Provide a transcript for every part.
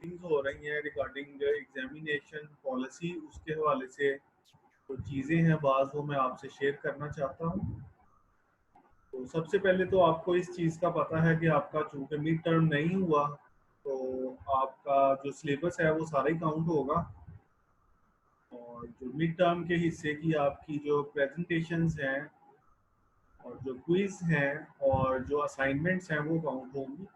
Meetings हो रही हैं रिगार्डिंग एग्जामिनेशन पॉलिसी, उसके हवाले से जो चीज़ें हैं बाज़ वो मैं आपसे शेयर करना चाहता हूँ। तो सबसे पहले तो आपको इस चीज़ का पता है कि आपका चूँकि मिड टर्म नहीं हुआ, तो आपका जो सिलेबस है वो सारा ही काउंट होगा। और जो मिड टर्म के हिस्से की आपकी जो प्रेजेंटेशंस हैं और जो क्विज़ हैं और जो असाइनमेंट्स हैं वो काउंट होंगी।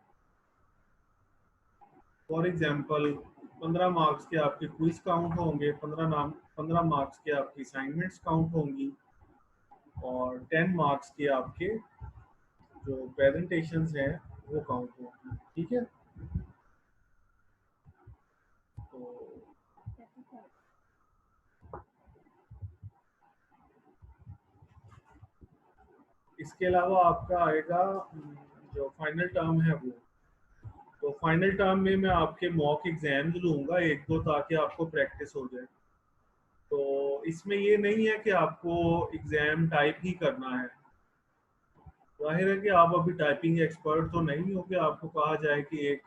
फॉर एग्जांपल 15 मार्क्स के आपके क्विज़ काउंट होंगे, 15 मार्क्स के आपकी असाइनमेंट्स काउंट होंगी और 10 मार्क्स के आपके जो प्रेजेंटेशंस हैं वो काउंट होंगी। ठीक है? तो इसके अलावा आपका आएगा जो फाइनल टर्म है वो। तो फाइनल टर्म में मैं आपके मॉक एग्जाम्स लूँगा एक दो, ताकि आपको प्रैक्टिस हो जाए। तो इसमें ये नहीं है कि आपको एग्ज़ाम टाइप ही करना है। ज़ाहिर है कि आप अभी टाइपिंग एक्सपर्ट तो नहीं हो कि आपको कहा जाए कि एक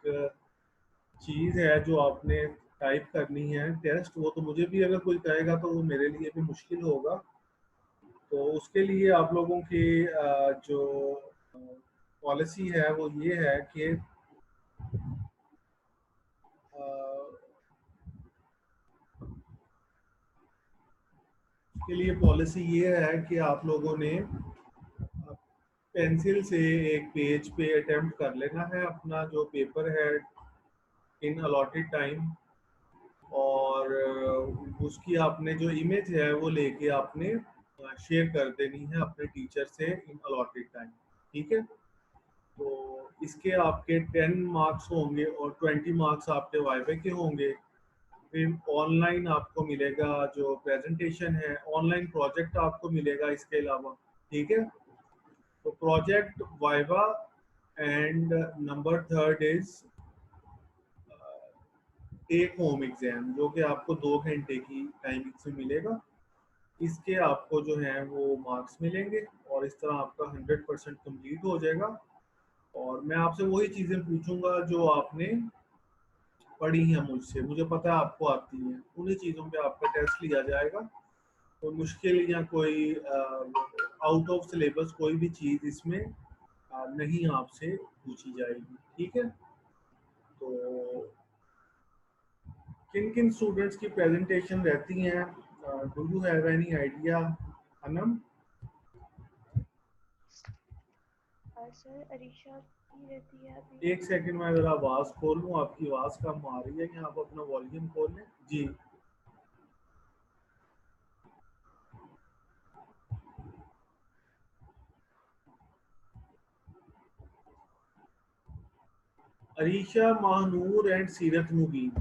चीज़ है जो आपने टाइप करनी है टेस्ट, वो तो मुझे भी अगर कोई कहेगा तो वो मेरे लिए भी मुश्किल होगा। तो उसके लिए आप लोगों की जो पॉलिसी है वो ये है कि अ, उसके लिए पॉलिसी ये है कि आप लोगों ने पेंसिल से एक पेज पे अटेम्प्ट कर लेना है अपना जो पेपर है इन अलॉटेड टाइम। और उसकी आपने जो इमेज है वो लेके आपने शेयर कर देनी है अपने टीचर से इन अलॉटेड टाइम। ठीक है? तो इसके आपके 10 मार्क्स होंगे और 20 मार्क्स आपके वाइवे के होंगे। फिर ऑनलाइन आपको मिलेगा जो प्रेजेंटेशन है, ऑनलाइन प्रोजेक्ट आपको मिलेगा इसके अलावा। ठीक है? तो project, viva and number third is take home exam, जो कि आपको 2 घंटे की टाइमिंग से मिलेगा। इसके आपको जो है वो मार्क्स मिलेंगे और इस तरह आपका 100% कंप्लीट हो जाएगा। और मैं आपसे वही चीज़ें पूछूंगा जो आपने पढ़ी हैं मुझसे, मुझे पता है आपको आती हैं, उन्हीं चीज़ों पे आपका टेस्ट लिया जाएगा। कोई मुश्किल या कोई आउट ऑफ सिलेबस कोई भी चीज़ इसमें नहीं आपसे पूछी जाएगी। ठीक है? तो किन किन स्टूडेंट्स की प्रेजेंटेशन रहती हैं, do you have any idea Anam? Sir Arisha की रहती है अभी। एक सेकंड में ज़रा आवाज़ खोल लूँ, आपकी आवाज़ कम आ रही है, कि आप अपना वॉल्यूम खोल लें जी। अरीशा, महानूर एंड सीरत मुबीन,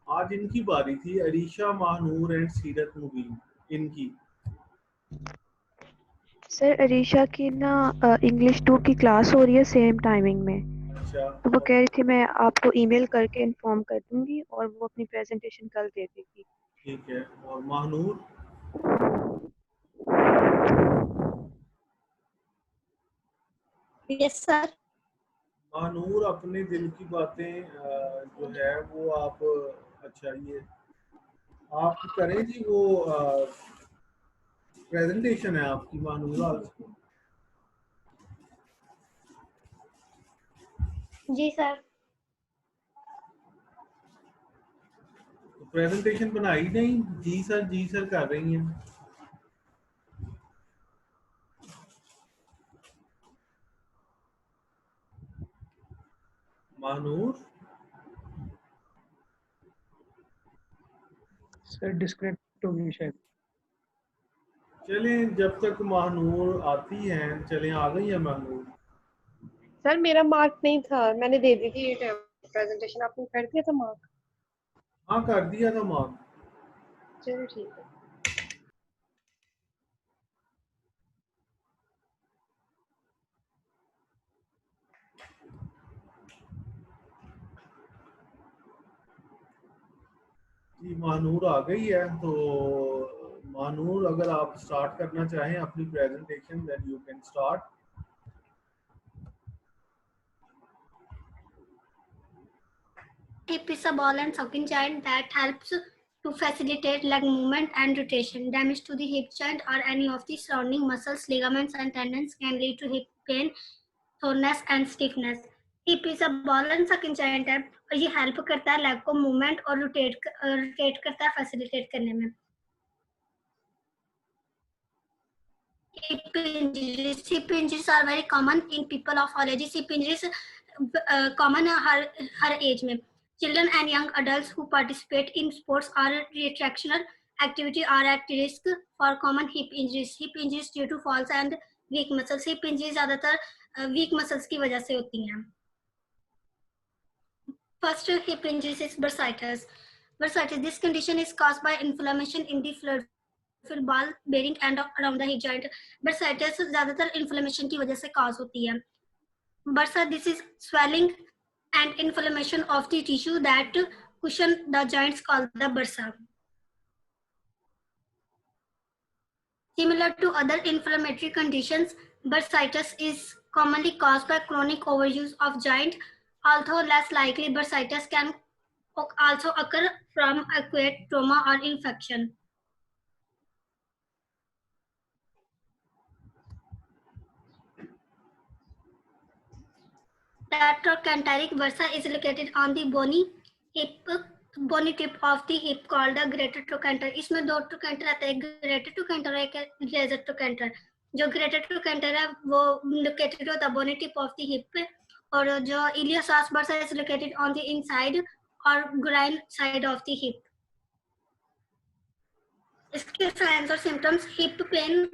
आज इनकी बारी थी। अरीशा, महानूर एंड सीरत मुबीन, इनकी। सर अरीशा की ना इंग्लिश 2 की क्लास हो रही है सेम टाइमिंग में, अच्छा, तो वो कह रही थी मैं आपको ईमेल करके इन्फॉर्म कर दूंगी और वो अपनी प्रेजेंटेशन कल दे देगी। ठीक है। और महानूर? Yes sir. महानूर अपने दिल की बातें जो है वो आप, अच्छा ये आप करें जी, वो प्रेजेंटेशन है आपकी महानूर आज। जी सर। तो प्रेजेंटेशन बनाई नहीं? जी सर कर रही हैं। महानूर? सर डिस्कनेक्ट हो गई शायद। चलें, जब तक महानूर आती हैं, चलें आ गई है महानूर। सर मेरा मार्क नहीं था, मैंने दे दी थी प्रेजेंटेशन, आपने कर दिया था मार्क? हाँ कर दिया था मार्क। चलिए ठीक है। जी महानूर आ गई है। तो महानूर, अगर आप स्टार्ट करना चाहें अपनी presentation, then you can start. Hip is a ball and socket joint that helps to facilitate leg movement and rotation. Damage to the hip joint or any of the surrounding muscles, ligaments and tendons can lead to hip pain, soreness and stiffness. Hip is a ball and socket joint है और ये help करता है leg को movement और rotate करता है facilitate करने में. Hip injuries are very common in people of all ages. Hip injuries common है हर एज में. Children and young adults who participate in sports or recreational activity are at risk for common hip injuries. Hip injuries due to falls and weak muscles. Hip injuries ज़्यादातर weak muscles की वजह से होती हैं. First hip injuries is bursitis. Bursitis. This condition is caused by inflammation in the fluid ball bearing and around the hip joint. Bursitis ज़्यादातर inflammation की वजह से cause होती है. Bursa, this is swelling and inflammation of the tissue that cushion the joints called the bursa. Similar to other inflammatory conditions, bursitis is commonly caused by chronic overuse of joint. Although less likely, bursitis can also occur from acute trauma or infection. The trochanteric bursa is located on the bony tip of the hip called the greater trochanter. इसमें दो trochanter आते हैं, greater trochanter और एक lesser trochanter. जो greater trochanter है वो located होता है bony tip of the hip पे, और जो iliopsoas bursa is located on the inside or groin side of the hip. इसके signs और symptoms hip pain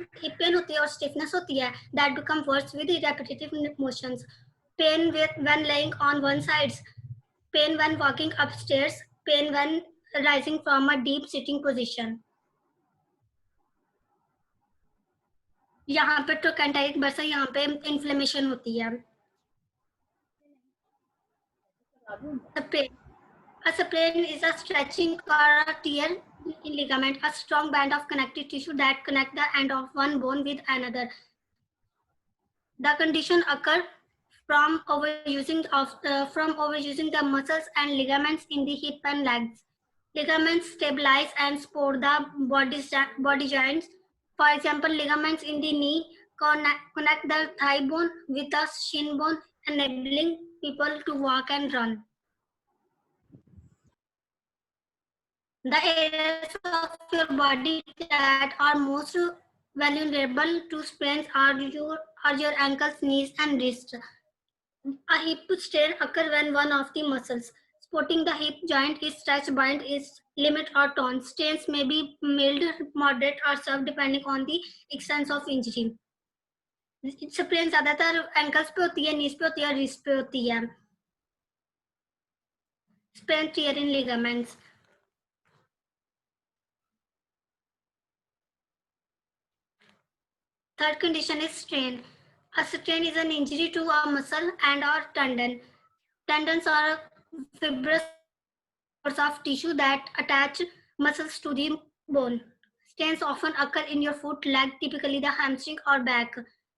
होती है और stiffness होती है that become worse with repetitive motions. Pain when laying on one side, pain when walking upstairs, pain when rising from a deep sitting position. यहाँ पे trochanteric bursa यहाँ पे inflammation होती है. A sprain is a stretching or a tear in ligament, a strong band of connective tissue that connect the end of one bone with another. The condition occurs from overusing the muscles and ligaments in the hip and legs. Ligaments stabilize and support the body joints. For example, ligaments in the knee connect the thigh bone with the shin bone, enabling people to walk and run. The areas of your body that are most vulnerable to sprains are your ankles, knees, and wrists. A hip strain occurs when one of the muscles supporting the hip joint is stretched, bind, is limit or torn. Strains may be mild, moderate, or severe depending on the extent of injury. Sprain ज़्यादातर ankles पे होती है, knees पे होती है, wrist पे होती है. Sprain, tear in ligaments. Third condition is strain. A strain is an injury to a muscle and or tendon. Tendons are fibrous of tissue that attach muscles to the bone. Strains often occur in your foot, leg, typically the hamstring or back.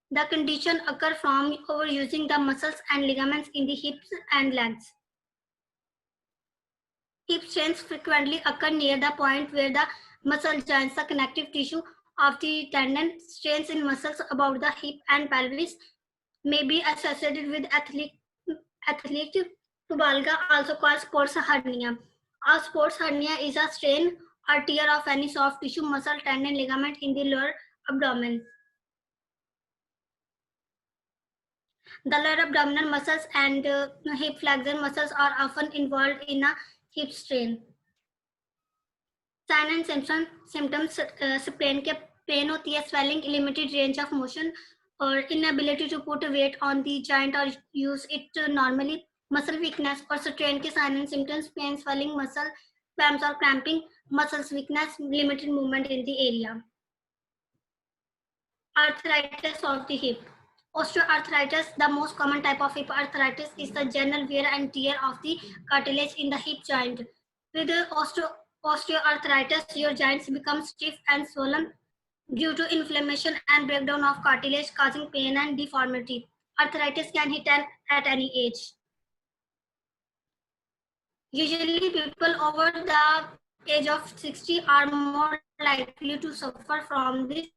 The condition occurs from overusing the muscles and ligaments in the hips and legs. Hip strains frequently occur near the point where the muscle joins the connective tissue of the tendon. Strains in muscles about the hip and pelvis may be associated with athletic tubalgia, also called sports hernia. A sports hernia is a strain or tear of any soft tissue, muscle, tendon, ligament in the lower abdomen. The lower abdominal muscles and hip flexor muscles are often involved in a hip strain. Sign and symptoms sprain के pain होती है, swelling, limited range of motion, or inability to put weight on the joint or use it normally, muscle weakness or strain के sign and symptoms, pain, swelling, muscle cramps or cramping, muscles weakness, limited movement in the area. Arthritis of the hip. Osteoarthritis, the most common type of hip arthritis, is the general wear and tear of the cartilage in the hip joint. With osteoarthritis, your joints become stiff and swollen due to inflammation and breakdown of cartilage, causing pain and deformity. Arthritis can hit at any age. Usually, people over the age of 60 are more likely to suffer from this.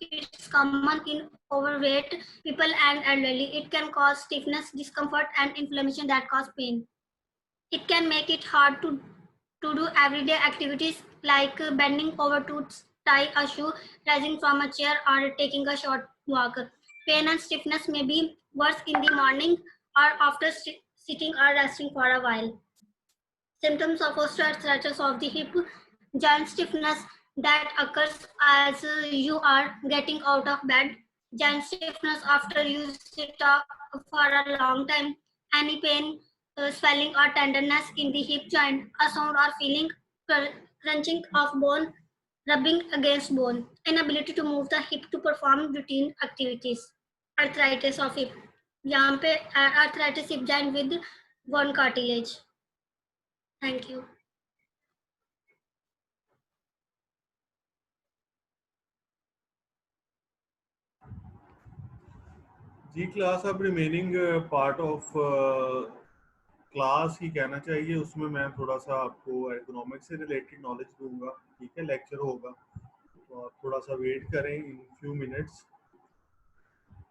It's common in overweight people and elderly. It can cause stiffness, discomfort, and inflammation that cause pain. It can make it hard to do everyday activities like bending over to tie a shoe, rising from a chair, or taking a short walk. Pain and stiffness may be worse in the morning or after sitting or resting for a while. Symptoms of osteoarthritis of the hip, joint stiffness that occurs as you are getting out of bed, joint stiffness after you sit up for a long time, any pain, swelling or tenderness in the hip joint, a sound or feeling, crunching of bone, rubbing against bone, inability to move the hip to perform routine activities, arthritis of hip, यहाँ पे arthritis hip joint with bone cartilage. Thank you. जी class अब remaining part of class ही कहना चाहिए, उसमें मैं थोड़ा सा आपको इकोनॉमिक्स से रिलेटेड नॉलेज दूंगा। ठीक है, लेक्चर होगा तो आप थोड़ा सा वेट करें, in few minutes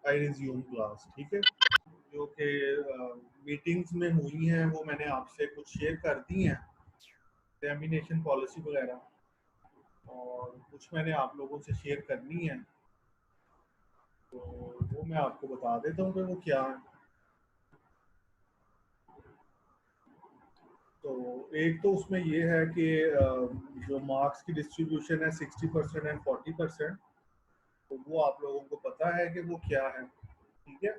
I resume class. ठीक है, जो कि मीटिंग्स में हुई हैं वो मैंने आपसे कुछ शेयर कर दी हैं, एग्जामिनेशन पॉलिसी वगैरह, और कुछ मैंने आप लोगों से शेयर करनी है, तो वो मैं आपको बता देता हूँ कि वो क्या है। तो एक तो उसमें ये है कि जो मार्क्स की डिस्ट्रीब्यूशन है 60% एंड 40%, तो वो आप लोगों को पता है कि वो क्या है। ठीक है,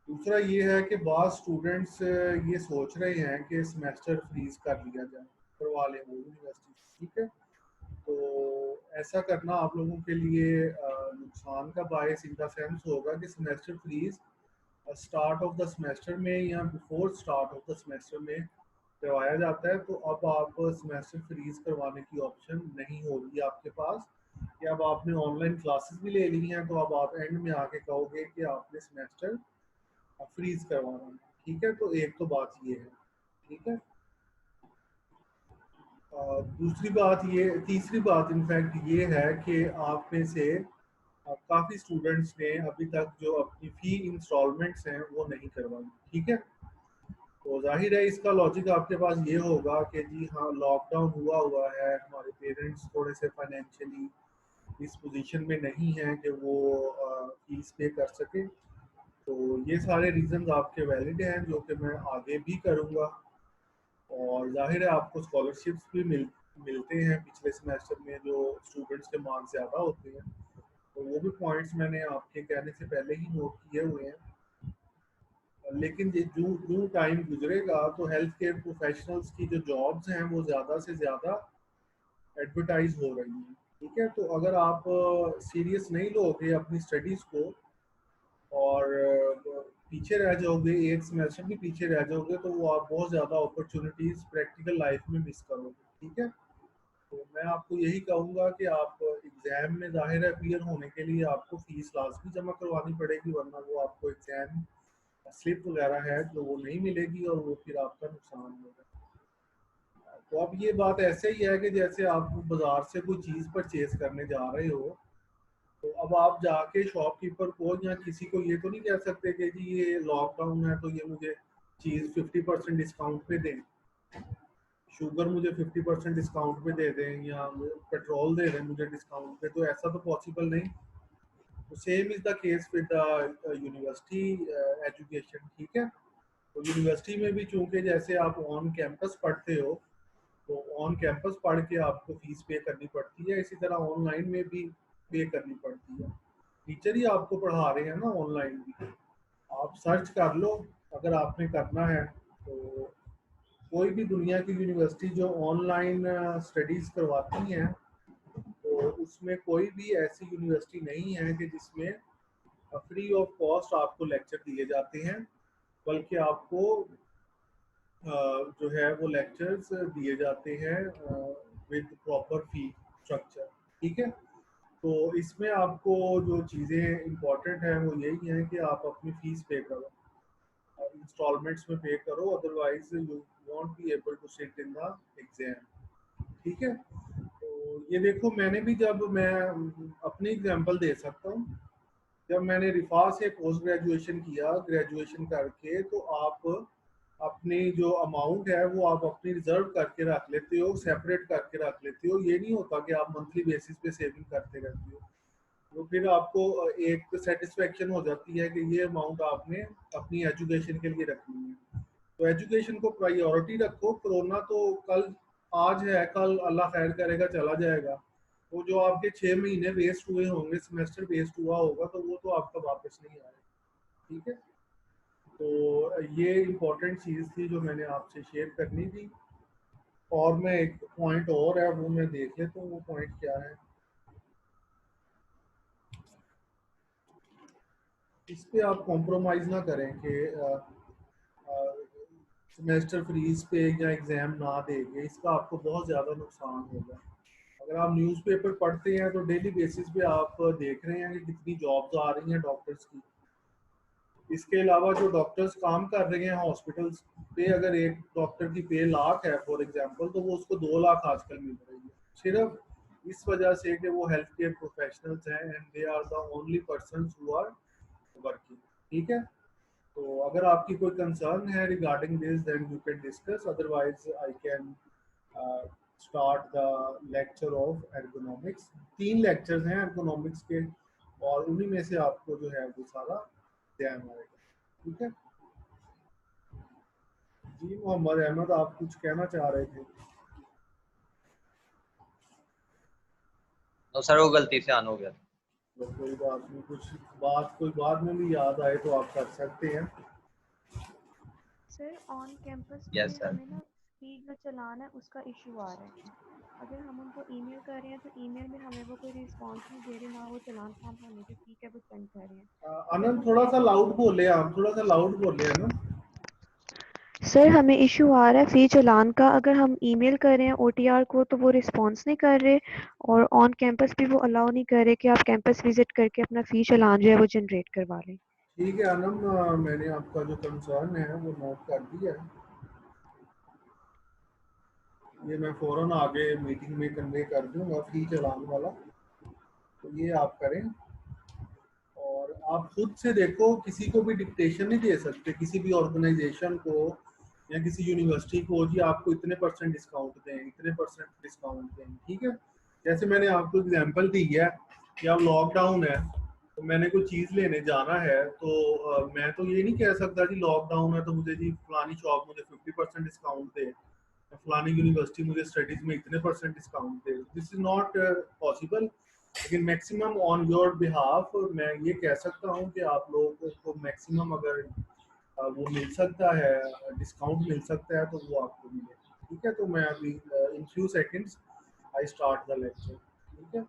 दूसरा ये है कि बाद स्टूडेंट्स ये सोच रहे हैं कि सेमेस्टर फ्रीज कर लिया जाए, करवा लें वो यूनिवर्सिटी। ठीक है, तो ऐसा करना आप लोगों के लिए नुकसान का बायस इन द सेंस होगा कि semester freeze start of the semester में या before start of the semester में करवाया जाता है, तो अब आप सेमेस्टर फ्रीज करवाने की ऑप्शन नहीं होगी आपके पास, कि अब आपने ऑनलाइन क्लासेस भी ले ली हैं, तो अब आप एंड में आके कहोगे कि आपने सेमेस्टर फ्रीज करवाना है। ठीक है, तो एक तो बात ये है। ठीक है, दूसरी बात ये, तीसरी बात इनफैक्ट ये है कि आप में से काफ़ी स्टूडेंट्स ने अभी तक जो अपनी फ़ी इंस्टॉलमेंट्स हैं वो नहीं करवाई। ठीक है, तो जाहिर है इसका लॉजिक आपके पास ये होगा कि जी हाँ लॉकडाउन हुआ है, हमारे पेरेंट्स थोड़े से फाइनेंशियली इस पोजीशन में नहीं हैं कि वो फीस पे कर सके। तो ये सारे रीजंस आपके वैलिड हैं, जो कि मैं आगे भी करूँगा। और जाहिर है आपको स्कॉलरशिप्स भी मिलते हैं पिछले सेमेस्टर में, जो स्टूडेंट्स के मार्क्स ज़्यादा होते हैं, तो वो भी पॉइंट्स मैंने आपके कहने से पहले ही नोट किए हुए हैं। लेकिन जो जो टाइम गुजरेगा तो हेल्थ केयर प्रोफेशनल्स की जो जॉब्स हैं वो ज़्यादा से ज़्यादा एडवर्टाइज हो रही हैं। ठीक है, तो अगर आप सीरियस नहीं लोगे अपनी स्टडीज़ को और पीछे रह जाओगे, एक सेमेस्टर भी पीछे रह जाओगे, तो वो आप बहुत ज़्यादा अपॉर्चुनिटीज़ प्रैक्टिकल लाइफ में मिस करोगे। ठीक है, तो मैं आपको यही कहूँगा कि आप एग्ज़ाम में ज़ाहिर है अपीयर होने के लिए आपको फ़ीस लाजमी जमा करवानी पड़ेगी, वरना वो आपको एग्ज़ाम स्लिप वगैरह है तो वो नहीं मिलेगी और वो फिर आपका नुकसान होगा। तो अब ये बात ऐसे ही है कि जैसे आप बाज़ार से कोई चीज़ परचेज करने जा रहे हो, तो अब आप जाके शॉपकीपर को या किसी को ये तो नहीं कह सकते कि जी ये लॉकडाउन है तो ये मुझे चीज़ 50% डिस्काउंट पे दें, शुगर मुझे 50% डिस्काउंट पे दे दें, या पेट्रोल दे दें मुझे डिस्काउंट पे, तो ऐसा तो पॉसिबल नहीं। तो same is the case with the university education. ठीक है, तो यूनिवर्सिटी में भी चूंकि जैसे आप ऑन कैंपस पढ़ते हो, तो ऑन कैंपस पढ़ के आपको फीस पे करनी पड़ती है, इसी तरह ऑनलाइन में भी पे करनी पड़ती है। टीचर ही आपको पढ़ा रहे हैं ना ऑनलाइन भी, आप सर्च कर लो अगर आपने करना है। तो कोई भी दुनिया की यूनिवर्सिटी जो ऑनलाइन स्टडीज़ करवाती हैं, तो उसमें कोई भी ऐसी यूनिवर्सिटी नहीं है कि जिसमें फ्री ऑफ कॉस्ट आपको लेक्चर दिए जाते हैं, बल्कि आपको जो है वो लेक्चर्स दिए जाते हैं विद प्रॉपर फी स्ट्रक्चर। ठीक है, तो इसमें आपको जो चीज़ें इम्पोर्टेंट हैं वो यही हैं कि आप अपनी फ़ीस पे करो। इंस्टॉलमेंट्स में पे करो, otherwise you won't be able to sit in the exam. ठीक है, तो ये देखो मैंने भी, जब मैं अपनी एग्जांपल दे सकता हूँ, जब मैंने रिफा से पोस्ट ग्रेजुएशन किया, ग्रेजुएशन करके, तो आप अपनी जो अमाउंट है वो आप अपनी रिजर्व करके रख लेते हो, सेपरेट करके रख लेते हो। ये नहीं होता कि आप मंथली बेसिस पे सेविंग करते रहते हो, तो फिर आपको एक सेटिस्फेक्शन हो जाती है कि ये अमाउंट आपने अपनी एजुकेशन के लिए रखनी है। तो एजुकेशन को प्रायोरिटी रखो। कोरोना तो कल, आज है, कल अल्लाह खैर करेगा चला जाएगा। तो जो आपके 6 महीने वेस्ट हुए होंगे, सेमेस्टर वेस्ट हुआ होगा, तो वो तो आपका वापस नहीं आएगा। ठीक है, तो ये इम्पोर्टेंट चीज़ थी जो मैंने आपसे शेयर करनी थी। और मैं एक पॉइंट और है वो मैं देख लेता हूँ, वो पॉइंट क्या है। इस पे आप कॉम्प्रोमाइज़ ना करें कि सेमेस्टर फीस पे या एग्ज़ाम ना देंगे, इसका आपको बहुत ज़्यादा नुकसान होगा। अगर आप न्यूज़पेपर पढ़ते हैं तो डेली बेसिस पे आप देख रहे हैं कि कितनी जॉब्स आ रही हैं डॉक्टर्स की। इसके अलावा जो डॉक्टर्स काम कर रहे हैं हॉस्पिटल्स पे, अगर एक डॉक्टर की पे लाख है फॉर एग्जांपल, तो वो उसको 2 लाख आजकल मिल रही है, सिर्फ इस वजह से कि वो हेल्थ केयर प्रोफेशनल्स हैं and they are the only persons who are working. ठीक है, तो अगर आपकी कोई कंसर्न है regarding this, then you can discuss, otherwise I can start the lecture of ergonomics. 3 lectures हैं एर्गोनॉमिक्स के, और उन्हीं में से आपको जो है वो सारा ध्यान आएगा। ठीक है जी, मोहम्मद अहमद आप कुछ कहना चाह रहे थे? तो सर वो गलती से ऑन हो गया था। तो कोई बात नहीं, कुछ बात कोई बाद में भी याद आए तो आप कर सकते हैं। सर ऑन कैंपस यस पे सर। हमें ना स्पीड जो चलान है उसका इशू आ रहा है। अगर हम उनको ईमेल कर रहे हैं तो ईमेल में हमें वो कोई रिस्पांस नहीं दे रहे, ना वो चलान फॉर्म हमें जो ठीक है वो सेंड कर रहे हैं। अगर आनंद हम थोड़ा सा पेरेंट्स लाउड को, बोले, आप थोड़ा सा लाउड बोले है ना। सर हमें इशू आ रहा है फी चलान का। अगर हम ईमेल कर रहे हैं ओटीआर को तो वो रिस्पांस नहीं कर रहे, और ऑन कैंपस भी वो अलाउ नहीं कर रहे कि आप कैंपस विजिट करके अपना फी चलान जो है वो जनरेट करवा लें। ठीक है आनंद, मैंने आपका जो कंसर्न है वो नोट कर दिया है। ये मैं फ़ौरन आगे मीटिंग में कन्वे कर दूंगा फी चलान वाला, तो ये आप करें। और आप खुद से देखो, किसी को भी डिक्टेशन नहीं दे सकते, किसी भी ऑर्गेनाइजेशन को या किसी यूनिवर्सिटी को, जी आपको इतने परसेंट डिस्काउंट दें, इतने परसेंट डिस्काउंट दें। ठीक है, जैसे मैंने आपको एग्जांपल दी है कि अब लॉकडाउन है, तो मैंने कोई चीज़ लेने जाना है, तो मैं तो ये नहीं कह सकता जी लॉकडाउन है तो मुझे जी फलानी शॉप मुझे 50% डिस्काउंट दे, फलानी यूनिवर्सिटी मुझे स्टडीज़ में इतने percent discount they. This is not possible. लेकिन मैक्सिमम ऑन योर बिहाफ मैं ये कह सकता हूँ कि आप लोगों को मैक्सिमम अगर वो मिल सकता है, डिस्काउंट मिल सकता है, तो वो आपको मिले। ठीक है, तो मैं अभी in few seconds I start the lecture. ठीक है।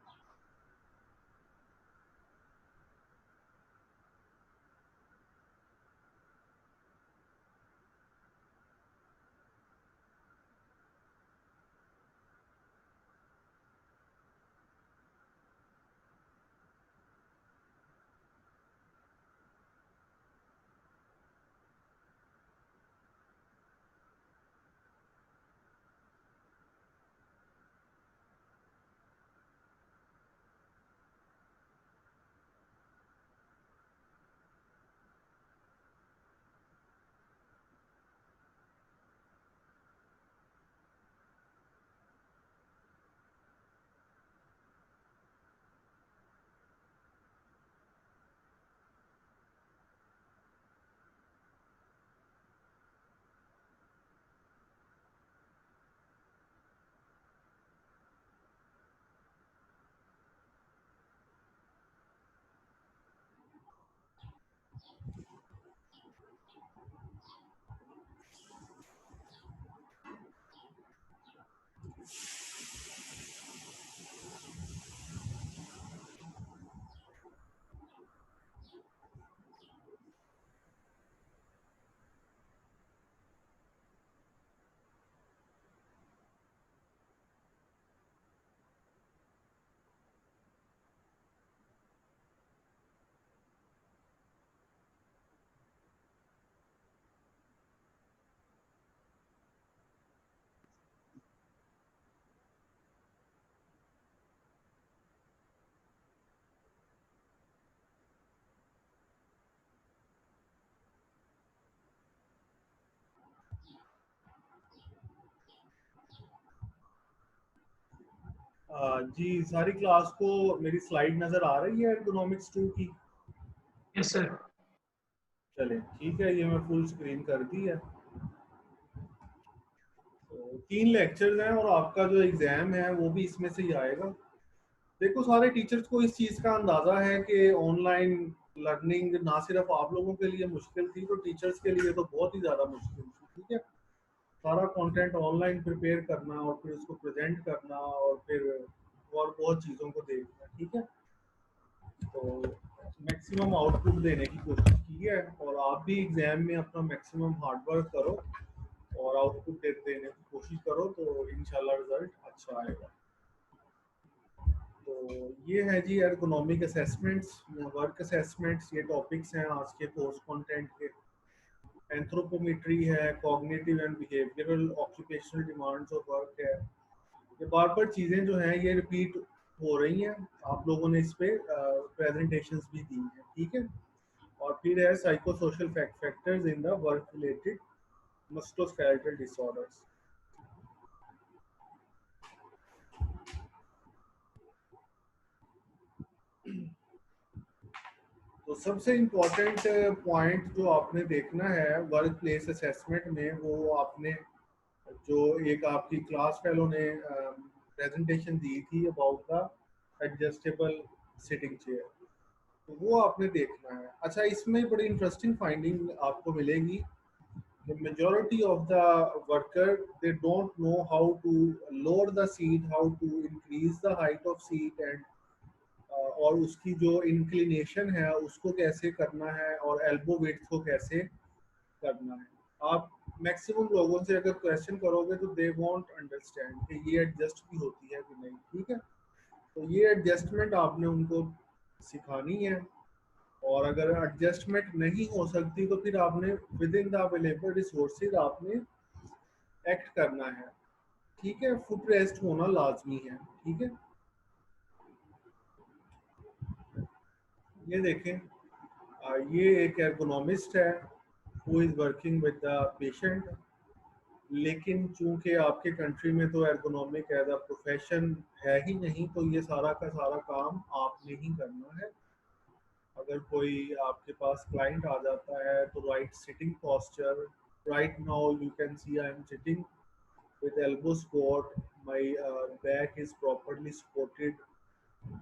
जी सारी क्लास को मेरी स्लाइड नज़र आ रही है इकोनॉमिक्स 2 की? Yes sir. चलें ठीक है, ये मैं फुल स्क्रीन कर दी है। तो 3 लेक्चर्स हैं और आपका जो एग्ज़ाम है वो भी इसमें से ही आएगा। देखो सारे टीचर्स को इस चीज़ का अंदाज़ा है कि ऑनलाइन लर्निंग ना सिर्फ आप लोगों के लिए मुश्किल थी, तो टीचर्स के लिए तो बहुत ही ज़्यादा मुश्किल थी। ठीक है, सारा कंटेंट ऑनलाइन प्रिपेयर करना और फिर उसको प्रेजेंट करना और फिर और बहुत चीज़ों को देखना। ठीक है, तो मैक्सिमम आउटपुट देने की कोशिश की है और आप भी एग्ज़ाम में अपना मैक्सिमम हार्डवर्क करो और आउटपुट देने की कोशिश करो, तो इंशाल्लाह रिजल्ट अच्छा आएगा। तो ये है जी एर्गोनॉमिक असेसमेंट्स या वर्क असेसमेंट्स, ये टॉपिक्स हैं आज के कोर्स कंटेंट के। एंथ्रोपोमेट्री है, cognitive and behavioural occupational demands of work है। ये बार बार चीज़ें जो हैं ये रिपीट हो रही हैं, आप लोगों ने इस पे प्रेजेंटेशंस भी दी हैं। ठीक है, और फिर है psycho social factors in the work related musculoskeletal disorders. तो सबसे इम्पोर्टेंट पॉइंट जो आपने देखना है वर्क प्लेस असेसमेंट में, वो आपने जो एक आपकी क्लास फेलो ने प्रेजेंटेशन दी थी about the adjustable sitting chair, तो वो आपने देखना है। अच्छा, इसमें बड़ी इंटरेस्टिंग फाइंडिंग आपको मिलेगी। The majority of the worker, they don't know how to lower the seat, how to increase the height of seat and और उसकी जो इंक्लिनेशन है उसको कैसे करना है और एल्बो विड्थ को कैसे करना है। आप मैक्सिमम लोगों से अगर क्वेश्चन करोगे तो दे वॉन्ट अंडरस्टैंड कि ये एडजस्ट भी होती है कि नहीं। ठीक है, तो ये एडजस्टमेंट आपने उनको सिखानी है और अगर एडजस्टमेंट नहीं हो सकती तो फिर आपने with in the available resources आपने एक्ट करना है। ठीक है, फुट रेस्ट होना लाजमी है। ठीक है, ये देखें, ये एक एर्गोनॉमिस्ट है who is working with the patient, लेकिन चूंकि आपके कंट्री में तो एर्गोनॉमिक एज अ प्रोफेशन है ही नहीं, तो ये सारा का सारा काम आपने ही करना है। अगर कोई आपके पास क्लाइंट आ जाता है तो right sitting posture, right now you can see I am sitting with elbow squat, my back is properly supported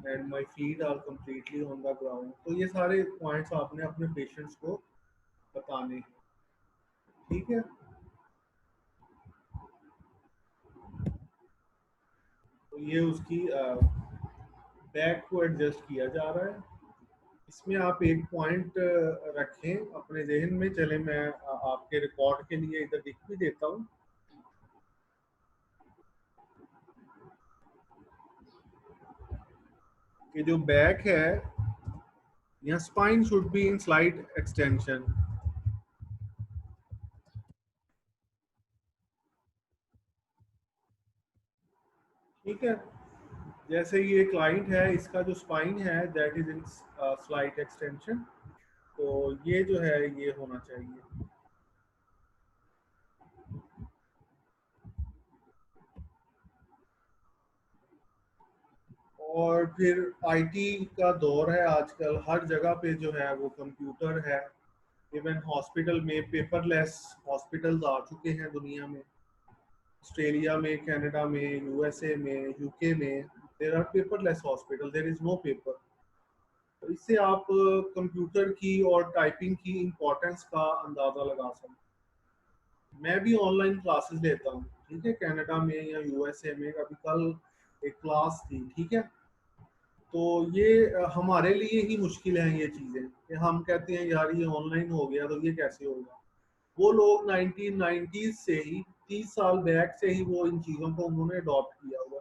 and my feet are completely on the ground। तो ये सारे पॉइंट्स आपने अपने पेशेंट्स को बताने हैं। ठीक है, तो ये उसकी बैक को एडजस्ट किया जा रहा है। इसमें आप एक पॉइंट रखें अपने जहन में, चले मैं आपके रिकॉर्ड के लिए इधर लिख भी देता हूँ कि जो बैक है, यहाँ spine should be in slight extension. ठीक है, जैसे ये क्लाइंट है, इसका जो स्पाइन है that is in slight extension, तो ये जो है ये होना चाहिए। और फिर आईटी का दौर है आजकल, हर जगह पे जो है वो कंप्यूटर है। इवन हॉस्पिटल में पेपरलेस हॉस्पिटल्स आ चुके हैं दुनिया में। ऑस्ट्रेलिया में, कनाडा में, यूएसए में, यूके में there are paperless hospital, there is no paper. तो इससे आप कंप्यूटर की और टाइपिंग की इम्पोर्टेंस का अंदाज़ा लगा सकते हैं। मैं भी ऑनलाइन क्लासेस लेता हूँ। ठीक है, कनाडा में या यूएसए में अभी कल एक क्लास थी। ठीक है, तो ये हमारे लिए ही मुश्किल है ये चीज़ें कि हम कहते हैं यार ये ऑनलाइन हो गया तो ये कैसे होगा। वो लोग 1990s से ही 30 साल बैक से ही वो इन चीज़ों को उन्होंने अडॉप्ट किया हुआ।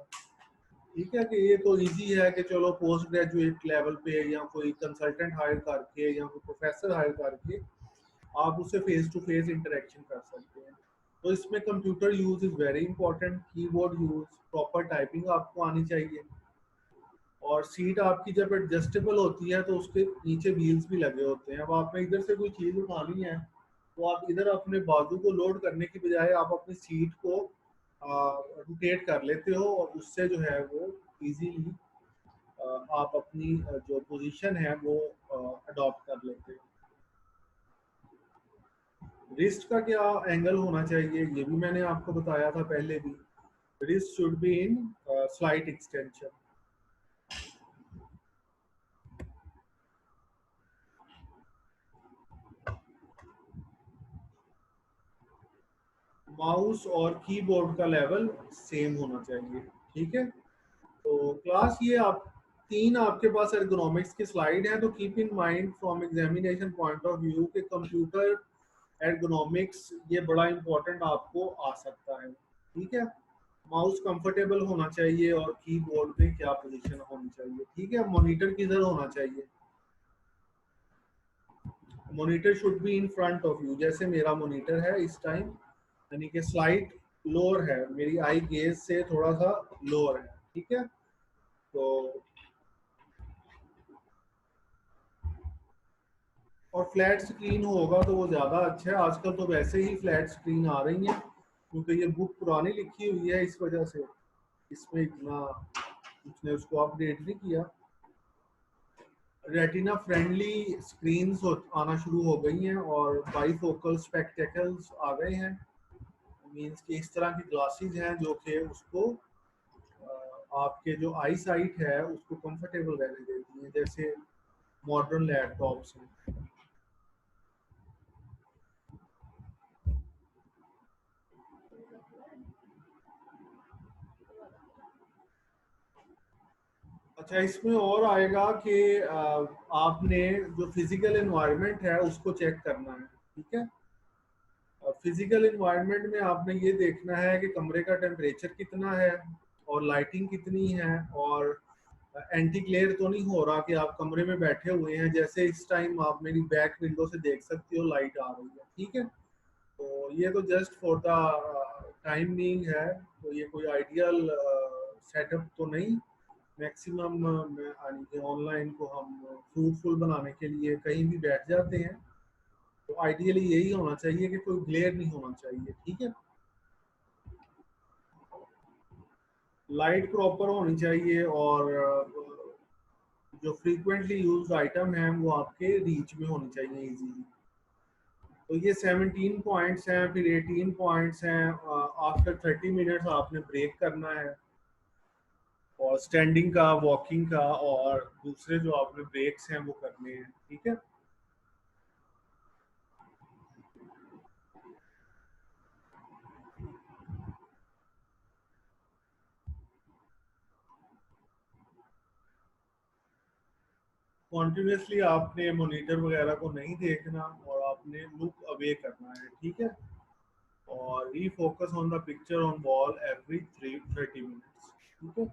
ठीक है, कि ये तो इजी है कि चलो पोस्ट ग्रेजुएट लेवल पे या कोई कंसल्टेंट हायर करके या कोई प्रोफेसर हायर करके आप उससे फेस टू फेस इंटरेक्शन कर सकते हैं। तो इसमें computer use is very important, keyboard use, proper typing आपको आनी चाहिए। और सीट आपकी जब एडजस्टेबल होती है तो उसके नीचे व्हील्स भी लगे होते हैं। अब आपने इधर से कोई चीज़ उठानी है तो आप इधर अपने बाजू को लोड करने की बजाय आप अपनी सीट को रोटेट कर लेते हो और उससे जो है वो इजीली आप अपनी जो पोजीशन है वो अडॉप्ट कर लेते हैं। रिस्ट का क्या एंगल होना चाहिए ये भी मैंने आपको बताया था पहले भी। Wrist should be in slight extension. Mouse और कीबोर्ड का लेवल सेम होना चाहिए, ठीक है। तो क्लास ये आप तीन आपके पास एर्गोनॉमिक्स की स्लाइड है, तो keep in mind from examination point of view के कंप्यूटर एर्गोनॉमिक्स ये बड़ा इंपॉर्टेंट आपको आ सकता है, ठीक है। माउस कंफर्टेबल होना चाहिए और कीबोर्ड में क्या पोजीशन होनी चाहिए, ठीक है। मॉनिटर किधर होना चाहिए, monitor should be in front of you. जैसे मेरा मॉनिटर है इस टाइम, यानी कि स्लाइड लोअर है, मेरी आई गेज से थोड़ा सा लोअर है, ठीक है। तो और फ्लैट स्क्रीन होगा तो वो ज़्यादा अच्छा है। आजकल तो वैसे ही फ्लैट स्क्रीन आ रही है, क्योंकि ये बुक पुरानी लिखी हुई है, इस वजह से इसमें इतना उसने उसको अपडेट नहीं किया। रेटिना फ्रेंडली स्क्रीन्स आना शुरू हो गई हैं और बाईफोकल स्पेक्टेकल्स आ गए हैं। मींस कि इस तरह की ग्लासेस हैं जो कि उसको आपके जो आई साइट है उसको कंफर्टेबल रहने देती हैं, जैसे मॉडर्न लैपटॉप्स हैं। अच्छा, इसमें और आएगा कि आपने जो फिजिकल एनवायरनमेंट है उसको चेक करना है, ठीक है। फिजिकल एनवायरनमेंट में आपने ये देखना है कि कमरे का टेम्परेचर कितना है और लाइटिंग कितनी है, और एंटी ग्लेयर तो नहीं हो रहा कि आप कमरे में बैठे हुए हैं। जैसे इस टाइम आप मेरी बैक विंडो से देख सकते हो लाइट आ रही है, ठीक है। तो ये तो just for the time being है, तो ये कोई आइडियल सेटअप तो नहीं। मैक्सिमम यानी कि ऑनलाइन को हम फ्रूटफुल बनाने के लिए कहीं भी बैठ जाते हैं, तो आइडियली यही होना चाहिए कि कोई ग्लेयर नहीं होना चाहिए, ठीक है। लाइट प्रॉपर होनी चाहिए और जो फ्रीक्वेंटली यूज्ड आइटम है वो आपके रीच में होनी चाहिए इजीली। तो ये 17 पॉइंट्स हैं, फिर 18 पॉइंट्स हैं। आफ्टर 30 मिनट्स आपने ब्रेक करना है, और स्टैंडिंग का, वॉकिंग का और दूसरे जो आपने ब्रेक्स हैं वो करने हैं, ठीक है। कॉन्टिन्यूसली आपने मॉनिटर वगैरह को नहीं देखना और आपने लुक अवे करना है, ठीक है। और refocus on the picture on wall every 30 minutes, ठीक है।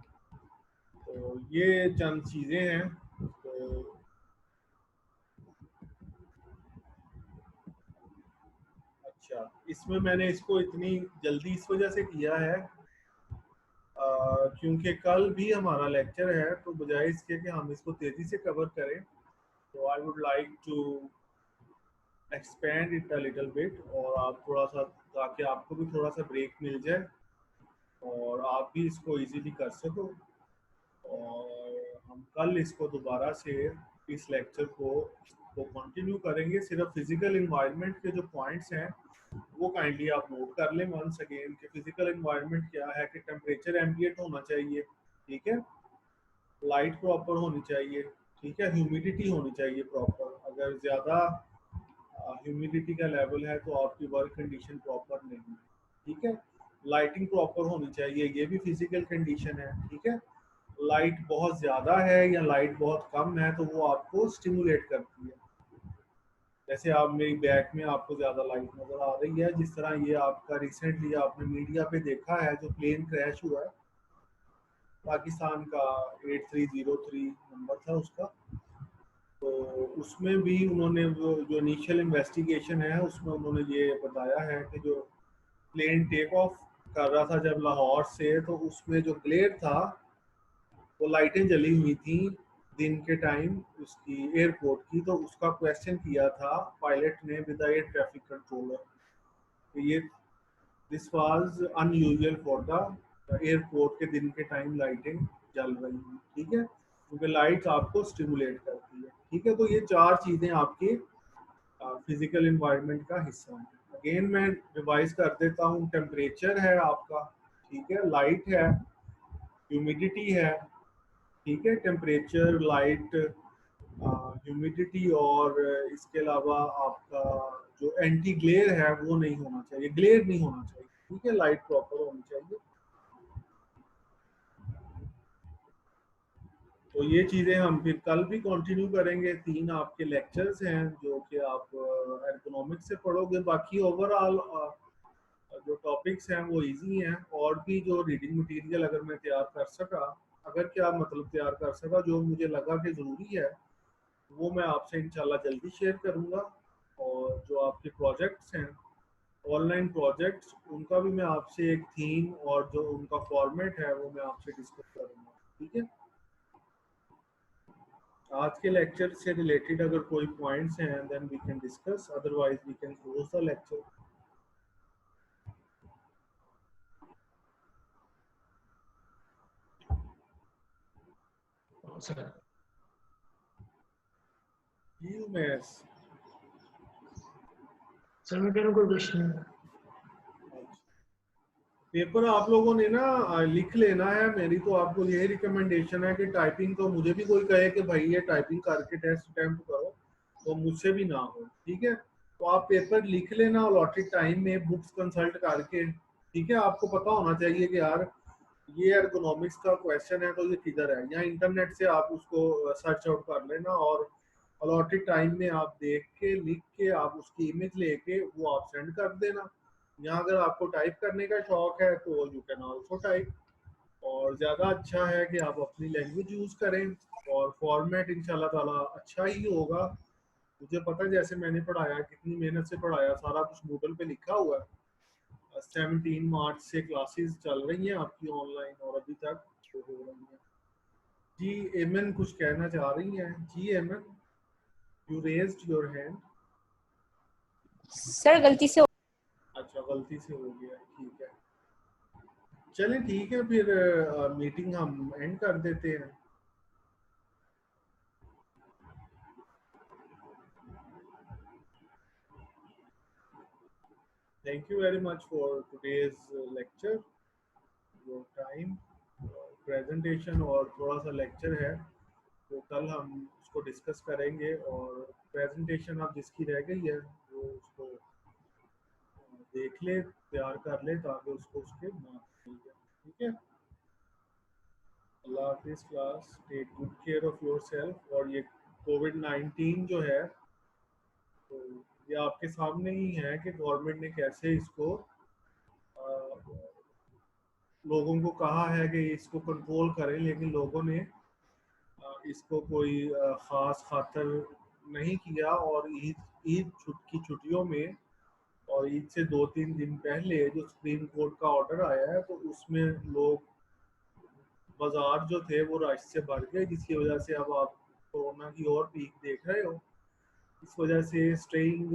तो ये चंद चीज़ें हैं। तो अच्छा, इसमें मैंने इसको इतनी जल्दी इस वजह से किया है क्योंकि कल भी हमारा लेक्चर है, तो बजाय इसके कि हम इसको तेज़ी से कवर करें, तो I would like to expand it a little bit, और आप थोड़ा सा, ताकि आपको भी थोड़ा सा ब्रेक मिल जाए और आप भी इसको इजीली कर सको। और हम कल इसको दोबारा से इस लेक्चर को कंटिन्यू करेंगे। सिर्फ फिजिकल इन्वायरमेंट के जो पॉइंट्स हैं वो काइंडली आप नोट कर लें वंस अगेन कि फिजिकल इन्वायरमेंट क्या है, कि टेम्परेचर एम्बिएंट होना चाहिए, ठीक है। लाइट प्रॉपर होनी चाहिए, ठीक है। ह्यूमिडिटी होनी चाहिए प्रॉपर। अगर ज़्यादा ह्यूमिडिटी का लेवल है तो आपकी वर्क कंडीशन प्रॉपर नहीं है, ठीक है। लाइटिंग प्रॉपर होनी चाहिए, ये भी फिजिकल कंडीशन है, ठीक है। लाइट बहुत ज़्यादा है या लाइट बहुत कम है तो वो आपको स्टिमुलेट करती है। जैसे आप मेरी बैक में आपको ज़्यादा लाइट नज़र आ रही है, जिस तरह ये आपका रिसेंटली आपने मीडिया पे देखा है जो प्लेन क्रैश हुआ है पाकिस्तान का, 8303 नंबर था उसका। तो उसमें भी उन्होंने वो जो इनिशियल इन्वेस्टिगेशन है उसमें उन्होंने ये बताया है कि जो प्लेन टेक ऑफ कर रहा था जब लाहौर से, तो उसमें जो ग्लेयर था वो लाइटें जली हुई थी दिन के टाइम उसकी एयरपोर्ट की। तो उसका क्वेश्चन किया था पायलट ने with the air traffic controller, तो ये this was unusual for the airport के दिन के टाइम लाइटें जल रही हैं, ठीक है, क्योंकि लाइट्स आपको स्टिमुलेट करती है, ठीक है। तो ये 4 चीज़ें आपके फिजिकल इन्वायरमेंट का हिस्सा है। अगेन मैं रिवाइज कर देता हूँ, टेम्परेचर है आपका, ठीक है, लाइट है, ह्यूमिडिटी है, ठीक है, टेम्परेचर, लाइट, ह्यूमिडिटी, और इसके अलावा आपका जो एंटी ग्लेयर है वो नहीं होना चाहिए, ग्लेयर नहीं होना चाहिए, ठीक है, लाइट प्रॉपर होनी चाहिए। तो ये चीज़ें हम फिर कल भी कंटिन्यू करेंगे। 3 आपके लेक्चर्स हैं जो कि आप एर्गोनॉमिक्स से पढ़ोगे। बाकी ओवरऑल जो टॉपिक्स हैं वो इजी हैं, और भी जो रीडिंग मटेरियल अगर मैं तैयार कर सका, अगर क्या मतलब तैयार कर सका, जो मुझे लगा कि ज़रूरी है, वो मैं आपसे इंशाल्लाह जल्दी शेयर करूँगा। और जो आपके प्रोजेक्ट्स हैं, ऑनलाइन प्रोजेक्ट्स, उनका भी मैं आपसे एक थीम और जो उनका फॉर्मेट है वो मैं आपसे डिस्कस करूँगा, ठीक है। आज के लेक्चर से रिलेटेड अगर कोई पॉइंट्स हैं then we can discuss, otherwise we can close the lecture. Sir जी उमेश, सर मैं कह रहा हूँ कोई क्वेश्चन नहीं है। पेपर आप लोगों ने ना लिख लेना है। मेरी तो आपको यही रिकमेंडेशन है कि टाइपिंग, तो मुझे भी कोई कहे कि भाई ये टाइपिंग करके टेस्ट अटेम्प्ट करो, तो मुझसे भी ना हो, ठीक है। तो आप पेपर लिख लेना अलॉटेड टाइम में, बुक्स कंसल्ट करके, ठीक है। आपको पता होना चाहिए कि यार ये एर्गोनॉमिक्स का क्वेश्चन है तो ये किधर है, या इंटरनेट से आप उसको सर्च आउट कर लेना, और अलॉटेड टाइम में आप देख के, लिख के, आप उसकी इमेज लेके वो आप सेंड कर देना। या अगर आपको टाइप करने का शौक है तो यू कैन आल्सो टाइप, और ज़्यादा अच्छा है कि आप अपनी लैंग्वेज यूज़ करें, और फॉर्मेट इंशाल्लाह ताला अच्छा ही होगा। मुझे पता है, जैसे मैंने पढ़ाया, कितनी मेहनत से पढ़ाया, सारा कुछ गूगल पे लिखा हुआ है। 17 मार्च से क्लासेस चल रही हैं आपकी ऑनलाइन, और अभी तक हो रही हैं। जी एमन कुछ कहना चाह रही हैं? जी एमन, you raised your hand. Sir गलती से अच्छा, गलती से हो गया, ठीक है। चलें ठीक है, फिर मीटिंग हम एंड कर देते हैं। Thank you very much for today's lecture, your time. Presentation और थोड़ा सा लेक्चर है, तो कल हम उसको डिस्कस करेंगे, और प्रेजेंटेशन अब जिसकी रह गई है वो उसको देख ले, तैयार कर ले, ताकि उसको उसके मार्क्स मिल जाए, ठीक है। अल्लाह हाफिज़ class, take good care of yourself. और ये कोविड-19 जो है, तो ये आपके सामने ही है कि गवर्नमेंट ने कैसे इसको लोगों को कहा है कि इसको कंट्रोल करें, लेकिन लोगों ने इसको कोई ख़ास खातर नहीं किया। और ईद की छुट्टियों में, और ईद से 2-3 दिन पहले जो सुप्रीम कोर्ट का ऑर्डर आया है, तो उसमें लोग, बाजार जो थे वो रश से भर गए, जिसकी वजह से अब आप कोरोना की और पीक देख रहे हो। इस वजह से staying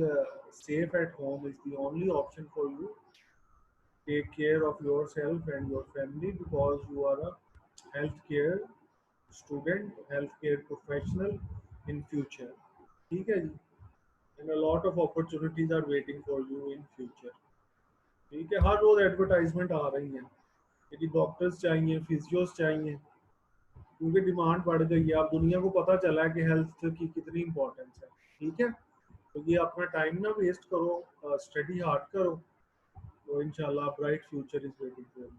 safe at home is the only option for you. Take care of yourself and your family, because you are a health care student, health care professional in future, ठीक है जी। And a lot of opportunities are waiting for you in future, ठीक है। हर रोज advertisement आ रही है कि doctors चाहिए, physios चाहिए, क्योंकि डिमांड बढ़ गई है। अब दुनिया को पता चला है कि हेल्थ की कितनी इंपॉर्टेंस है, ठीक है। तो ये अपना टाइम ना वेस्ट करो, स्टडी हार्ड करो, तो इंशाल्लाह bright future is waiting for you.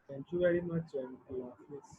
Thank you very much and अल्लाह हाफिज़।